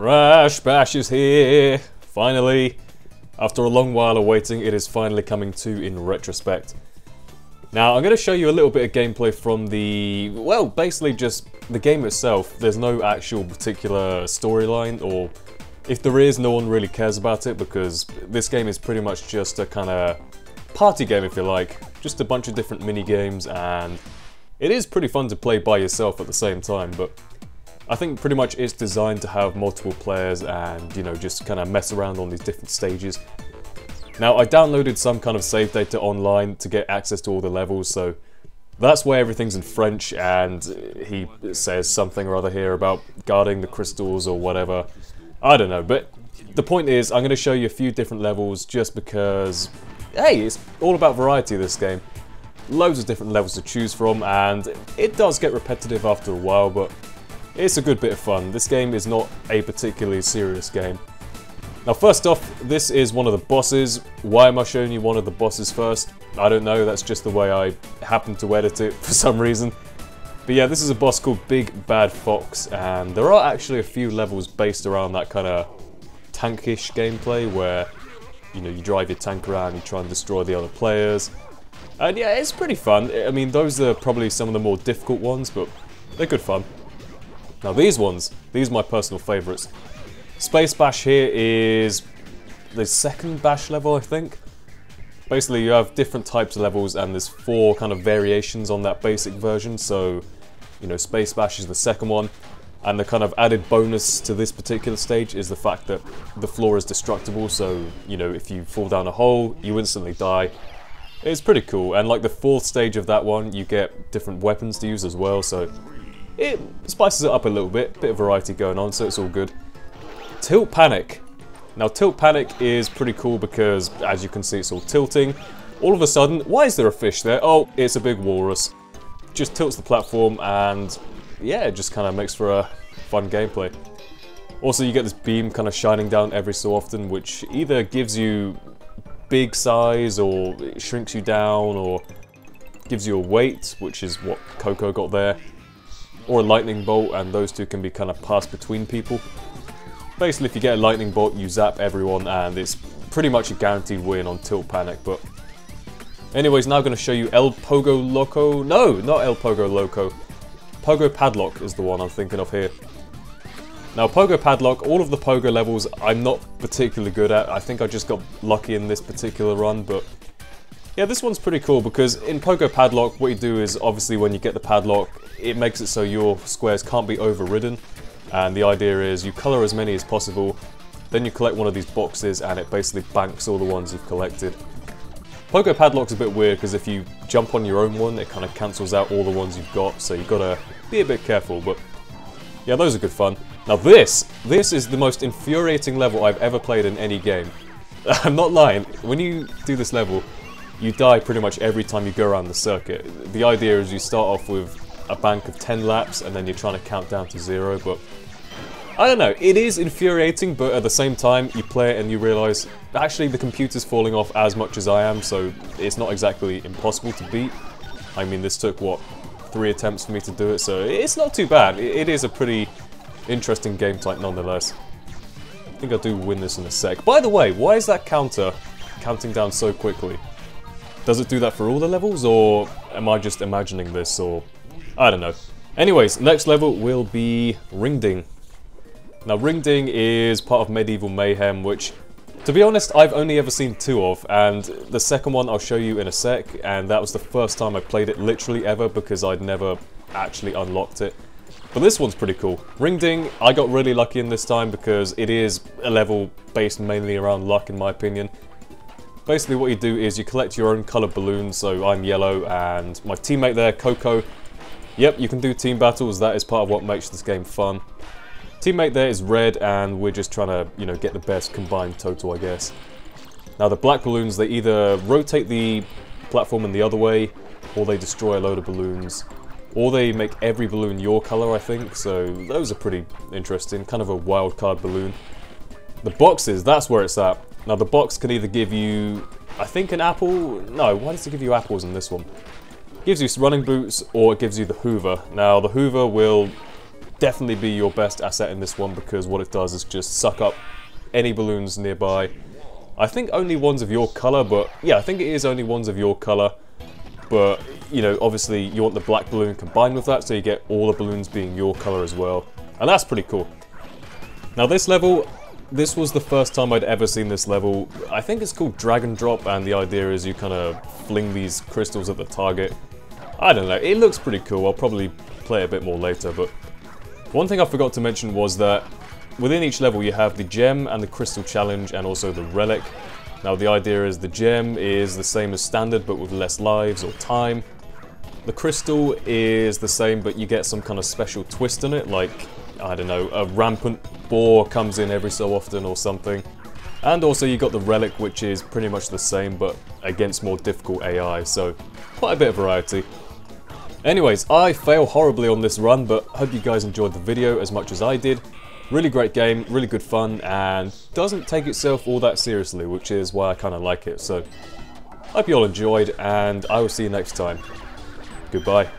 Crash Bash is here! Finally! After a long while of waiting, it is finally coming to in retrospect. Now, I'm going to show you a little bit of gameplay from the, well, basically just the game itself. There's no actual particular storyline, or if there is, no one really cares about it, because this game is pretty much just a kind of party game, if you like. Just a bunch of different mini-games, and it is pretty fun to play by yourself at the same time, but I think pretty much it's designed to have multiple players and, you know, just kind of mess around on these different stages. Now, I downloaded some kind of save data online to get access to all the levels, so that's why everything's in French, and he says something or other here about guarding the crystals or whatever. I don't know, but the point is, I'm going to show you a few different levels just because, hey, it's all about variety, this game. Loads of different levels to choose from, and it does get repetitive after a while, but it's a good bit of fun. This game is not a particularly serious game. Now, first off, this is one of the bosses. Why am I showing you one of the bosses first? I don't know, that's just the way I happen to edit it for some reason. But yeah, this is a boss called Big Bad Fox, and there are actually a few levels based around that kind of tankish gameplay where, you know, you drive your tank around, you try and destroy the other players. And yeah, it's pretty fun. I mean, those are probably some of the more difficult ones, but they're good fun. Now these are my personal favourites. Space Bash here is the second Bash level, I think. Basically, you have different types of levels, and there's 4 kind of variations on that basic version. So, you know, Space Bash is the second one, and the kind of added bonus to this particular stage is the fact that the floor is destructible. So, you know, if you fall down a hole, you instantly die. It's pretty cool, and like the 4th stage of that one, you get different weapons to use as well. So it spices it up a little bit of variety going on, so it's all good. Tilt Panic. Now, Tilt Panic is pretty cool because, as you can see, it's all tilting. All of a sudden, why is there a fish there? Oh, it's a big walrus. Just tilts the platform, and yeah, it just kind of makes for a fun gameplay. Also, you get this beam kind of shining down every so often, which either gives you big size, or it shrinks you down, or gives you a weight, which is what Coco got there. Or a lightning bolt, and those two can be kind of passed between people. Basically, if you get a lightning bolt, you zap everyone, and it's pretty much a guaranteed win on Tilt Panic. But anyways, now I'm going to show you El Pogo Loco. No, not El Pogo Loco. Pogo Padlock is the one I'm thinking of here. Now, Pogo Padlock, all of the Pogo levels I'm not particularly good at. I think I just got lucky in this particular run, but yeah, this one's pretty cool because in Pogo Padlock, what you do is, obviously when you get the padlock, it makes it so your squares can't be overridden. And the idea is you colour as many as possible, then you collect one of these boxes and it basically banks all the ones you've collected. Pogo Padlock's a bit weird because if you jump on your own one, it kind of cancels out all the ones you've got, so you've got to be a bit careful, but yeah, those are good fun. Now this is the most infuriating level I've ever played in any game. I'm not lying, when you do this level, you die pretty much every time you go around the circuit. The idea is you start off with a bank of 10 laps and then you're trying to count down to 0, but I don't know, it is infuriating, but at the same time you play it and you realise actually the computer's falling off as much as I am, so it's not exactly impossible to beat. I mean, this took, what, 3 attempts for me to do it, so it's not too bad. It is a pretty interesting game type nonetheless. I think I do win this in a sec. By the way, why is that counter counting down so quickly? Does it do that for all the levels, or am I just imagining this, or I don't know. Anyways, next level will be Ring Ding. Now, Ring Ding is part of Medieval Mayhem, which, to be honest, I've only ever seen 2 of, and the second one I'll show you in a sec, and that was the first time I played it literally ever because I'd never actually unlocked it. But this one's pretty cool. Ring Ding, I got really lucky in this time because it is a level based mainly around luck, in my opinion. Basically what you do is you collect your own coloured balloons, so I'm yellow and my teammate there, Coco. Yep, you can do team battles, that is part of what makes this game fun. Teammate there is red, and we're just trying to, you know, get the best combined total, I guess. Now the black balloons, they either rotate the platform in the other way, or they destroy a load of balloons, or they make every balloon your colour, I think, so those are pretty interesting, kind of a wild card balloon. The boxes, that's where it's at. Now the box can either give you, I think, an apple. No, why does it give you apples in this one? It gives you running boots, or it gives you the Hoover. Now the Hoover will definitely be your best asset in this one, because what it does is just suck up any balloons nearby. I think only ones of your colour, but yeah, I think it is only ones of your colour. But, you know, obviously you want the black balloon combined with that, so you get all the balloons being your colour as well. And that's pretty cool. Now this level, this was the first time I'd ever seen this level. I think it's called Drag and Drop, and the idea is you kind of fling these crystals at the target. I don't know, it looks pretty cool. I'll probably play a bit more later, but one thing I forgot to mention was that within each level you have the gem and the crystal challenge and also the relic. Now the idea is the gem is the same as standard but with less lives or time. The crystal is the same but you get some kind of special twist in it, like, I don't know, a rampant boar comes in every so often or something. And also you got the relic, which is pretty much the same but against more difficult AI, so quite a bit of variety. Anyways, I fail horribly on this run, but hope you guys enjoyed the video as much as I did. Really great game, really good fun, and doesn't take itself all that seriously, which is why I kind of like it. So, hope you all enjoyed, and I will see you next time. Goodbye.